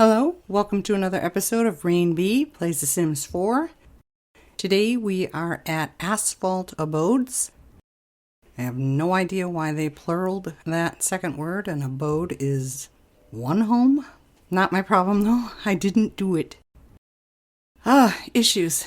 Hello, welcome to another episode of Raine B Plays The Sims 4. Today we are at Asphalt Abodes. I have no idea why they pluraled that second word, and abode is one home. Not my problem though, I didn't do it. Issues.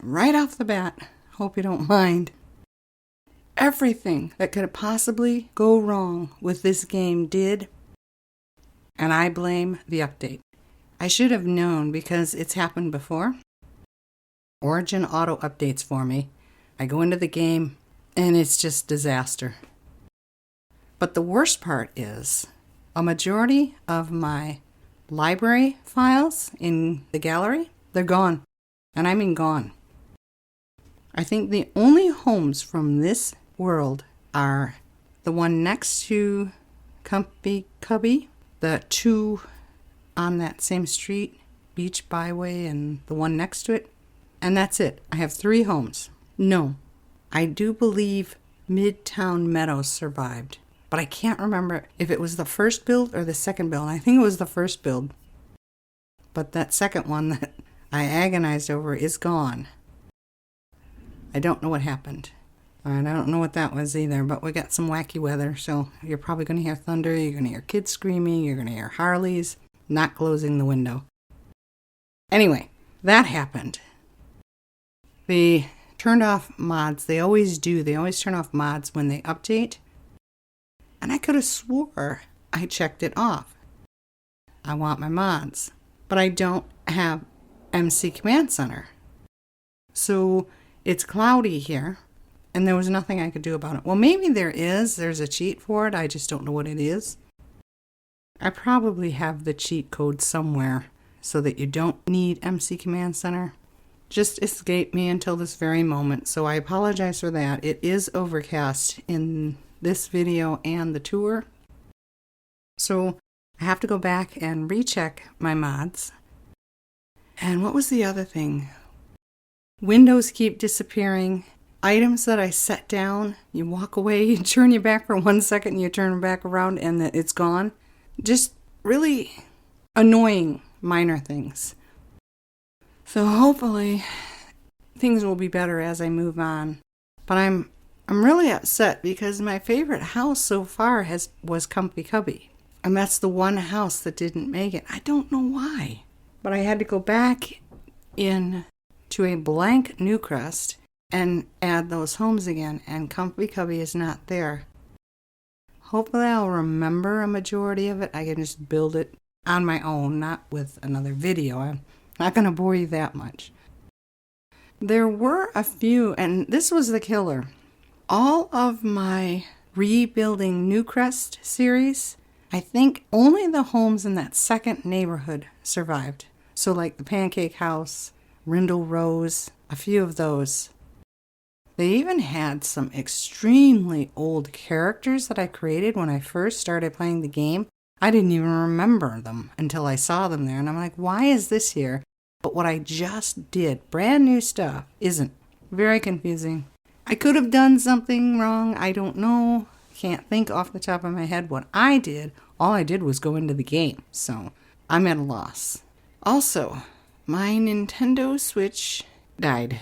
Right off the bat, hope you don't mind. Everything that could possibly go wrong with this game did, and I blame the update. I should have known because it's happened before. Origin auto updates for me. I go into the game and it's just disaster. But the worst part is a majority of my library files in the gallery, they're gone. And I mean gone. I think the only homes from this world are the one next to Comfy Cubby, the two on that same street, Beach Byway, and the one next to it. And that's it. I have 3 homes. No, I do believe Midtown Meadows survived, but I can't remember if it was the first build or the second build. I think it was the first build. But that second one that I agonized over is gone. I don't know what happened. And I don't know what that was either, but we got some wacky weather, so you're probably going to hear thunder, you're going to hear kids screaming, you're going to hear Harleys not closing the window. Anyway, that happened. They turned off mods. They always do. They always turn off mods when they update. And I could have swore I checked it off. I want my mods. But I don't have MC Command Center. So it's cloudy here. And there was nothing I could do about it. Well, maybe there is. There's a cheat for it. I just don't know what it is. I probably have the cheat code somewhere so that you don't need MC Command Center. Just escaped me until this very moment, so I apologize for that. It is overcast in this video and the tour. So I have to go back and recheck my mods. And what was the other thing? Windows keep disappearing. Items that I set down, you walk away, you turn your back for 1 second, and you turn back around and it's gone. Just really annoying minor things. So hopefully things will be better as I move on. But I'm really upset because my favorite house so far was Comfy Cubby. And that's the one house that didn't make it. I don't know why. But I had to go back in to a blank Newcrest and add those homes again, and Comfy Cubby is not there. Hopefully I'll remember a majority of it. I can just build it on my own, not with another video. I'm not going to bore you that much. There were a few, and this was the killer. All of my Rebuilding Newcrest series, I think only the homes in that second neighborhood survived. So like the Pancake House, Rindle Rose, a few of those. They even had some extremely old characters that I created when I first started playing the game. I didn't even remember them until I saw them there. And I'm like, why is this here? But what I just did, brand new stuff, isn't. Very confusing. I could have done something wrong. I don't know. Can't think off the top of my head what I did. All I did was go into the game. So I'm at a loss. Also, my Nintendo Switch died.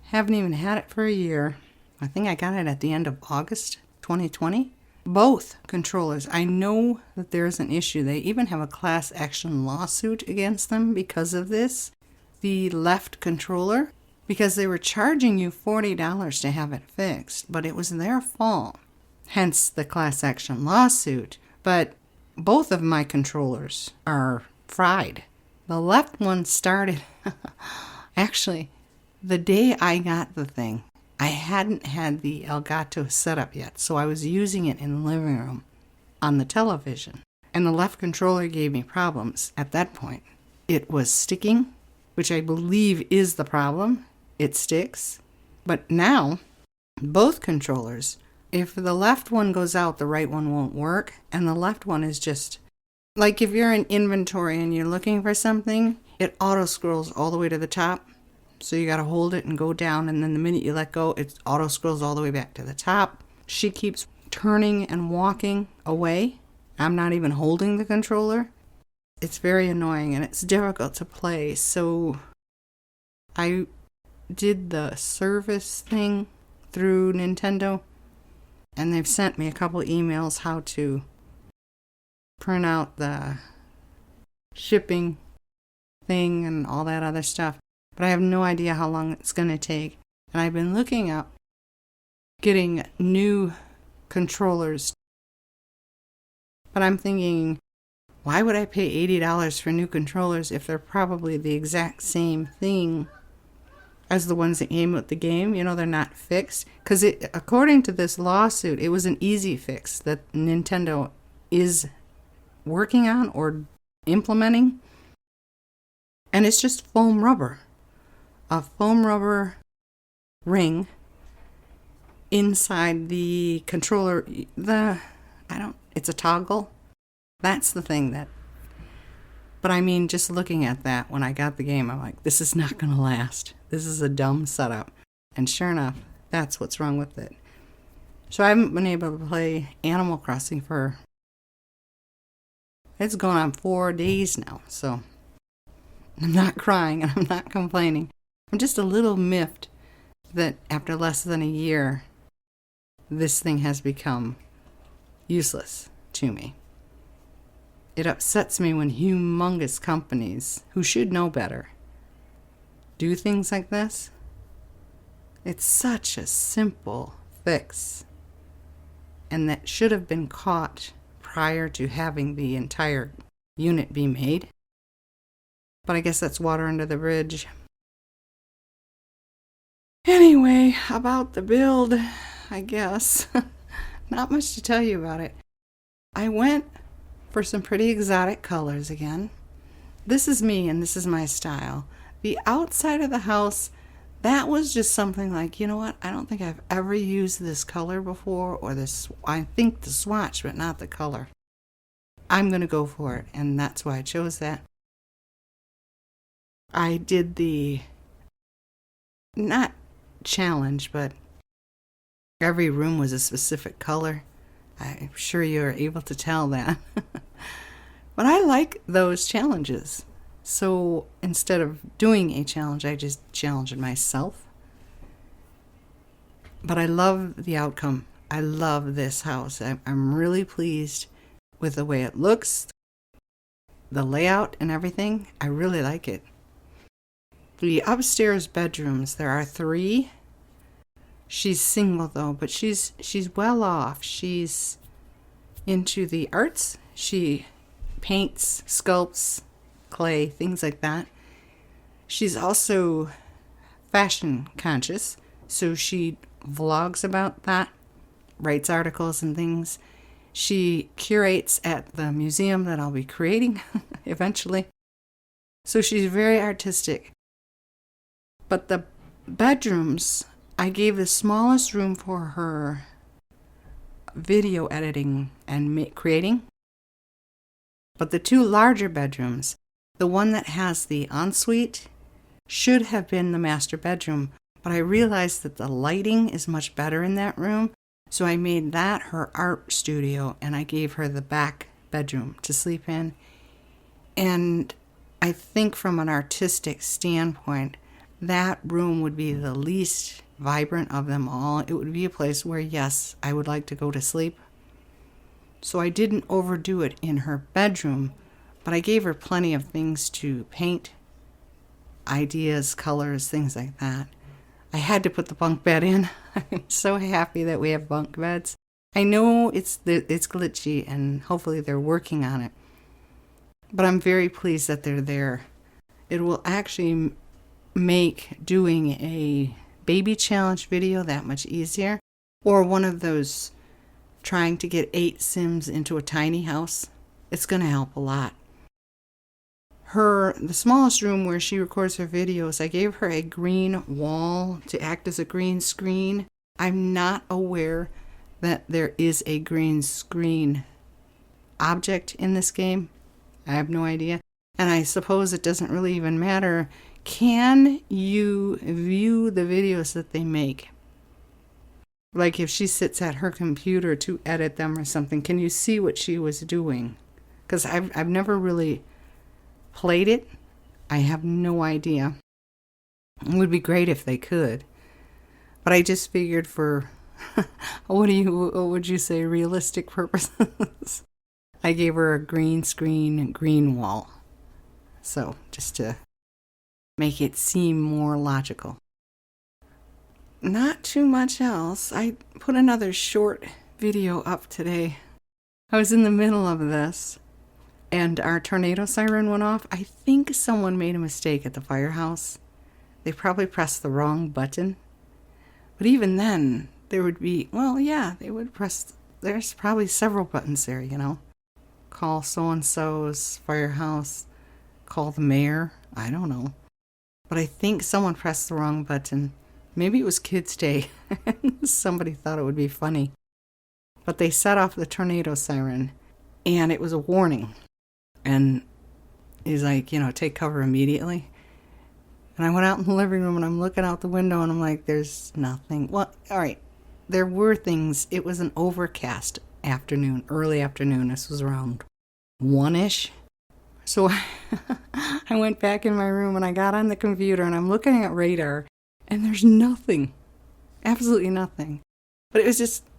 Haven't even had it for a year. I think I got it at the end of August 2020. Both controllers. I know that there's an issue. They even have a class action lawsuit against them because of this. The left controller, because they were charging you $40 to have it fixed, but it was their fault. Hence the class action lawsuit. But both of my controllers are fried. The left one started... Actually... the day I got the thing, I hadn't had the Elgato set up yet, so I was using it in the living room on the television. And the left controller gave me problems at that point. It was sticking, which I believe is the problem. It sticks. But now, both controllers, if the left one goes out, the right one won't work. And the left one is just, like if you're in inventory and you're looking for something, it auto-scrolls all the way to the top. So you got to hold it and go down, and then the minute you let go, it auto-scrolls all the way back to the top. She keeps turning and walking away. I'm not even holding the controller. it's very annoying and it's difficult to play. So I did the service thing through Nintendo, and they've sent me a couple emails how to print out the shipping thing and all that other stuff. But I have no idea how long it's going to take. And I've been looking up getting new controllers. But I'm thinking, why would I pay $80 for new controllers if they're probably the exact same thing as the ones that came with the game? You know, they're not fixed. Because according to this lawsuit, it was an easy fix that Nintendo is working on or implementing. And it's just foam rubber. A foam rubber ring inside the controller. It's a toggle. That's the thing that. But I mean, just looking at that when I got the game, I'm like, this is not going to last. This is a dumb setup. And sure enough, that's what's wrong with it. So I haven't been able to play Animal Crossing it's going on 4 days now. So I'm not crying and I'm not complaining. I'm just a little miffed that after less than a year, this thing has become useless to me. It upsets me when humongous companies, who should know better, do things like this. It's such a simple fix, and that should have been caught prior to having the entire unit be made. But I guess that's water under the bridge. Anyway, about the build, I guess. Not much to tell you about it. I went for some pretty exotic colors again. This is me and this is my style. The outside of the house, that was just something like, you know what? I don't think I've ever used this color before, or this, I think the swatch, but not the color. I'm going to go for it, and that's why I chose that. I did the, not challenge, but every room was a specific color. I'm sure you're able to tell that. But I like those challenges. So instead of doing a challenge, I just challenged myself. But I love the outcome. I love this house. I'm really pleased with the way it looks, the layout and everything. I really like it. The upstairs bedrooms, there are 3. She's single though, but she's well off. She's into the arts. She paints, sculpts, clay, things like that. She's also fashion conscious, so she vlogs about that, writes articles and things. She curates at the museum that I'll be creating eventually. So she's very artistic. But the bedrooms, I gave the smallest room for her video editing and creating. But the 2 larger bedrooms, the one that has the ensuite should have been the master bedroom, but I realized that the lighting is much better in that room, so I made that her art studio, and I gave her the back bedroom to sleep in. And I think from an artistic standpoint, that room would be the least vibrant of them all. It would be a place where, yes, I would like to go to sleep. So I didn't overdo it in her bedroom, but I gave her plenty of things to paint, ideas, colors, things like that. I had to put the bunk bed in. I'm so happy that we have bunk beds. I know it's glitchy, and hopefully they're working on it. But I'm very pleased that they're there. It will actually make doing a baby challenge video that much easier, or one of those trying to get 8 Sims into a tiny house. It's going to help a lot. The smallest room where she records her videos, I gave her a green wall to act as a green screen. I'm not aware that there is a green screen object in this game. I have no idea. And I suppose it doesn't really even matter. Can you view the videos that they make? Like if she sits at her computer to edit them or something, can you see what she was doing? Because I've never really played it? I have no idea. It would be great if they could. But I just figured for, what would you say, realistic purposes, I gave her a green screen, green wall. So, just to make it seem more logical. Not too much else. I put another short video up today. I was in the middle of this, and our tornado siren went off. I think someone made a mistake at the firehouse. They probably pressed the wrong button. But even then, there would be, they would press, there's probably several buttons there, Call so-and-so's firehouse, call the mayor, I don't know. But I think someone pressed the wrong button. Maybe it was Kids' Day. Somebody thought it would be funny. But they set off the tornado siren, and it was a warning. And he's like, take cover immediately. And I went out in the living room, and I'm looking out the window, and I'm like, there's nothing. Well, all right, there were things. It was an overcast afternoon, early afternoon. This was around 1-ish. So I went back in my room, and I got on the computer, and I'm looking at radar, and there's nothing. Absolutely nothing. But it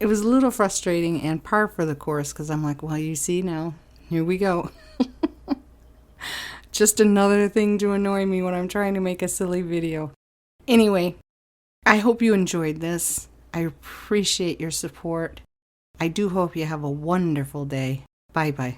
was a little frustrating and par for the course, because I'm like, well, you see now, here we go. Just another thing to annoy me when I'm trying to make a silly video. Anyway, I hope you enjoyed this. I appreciate your support. I do hope you have a wonderful day. Bye-bye.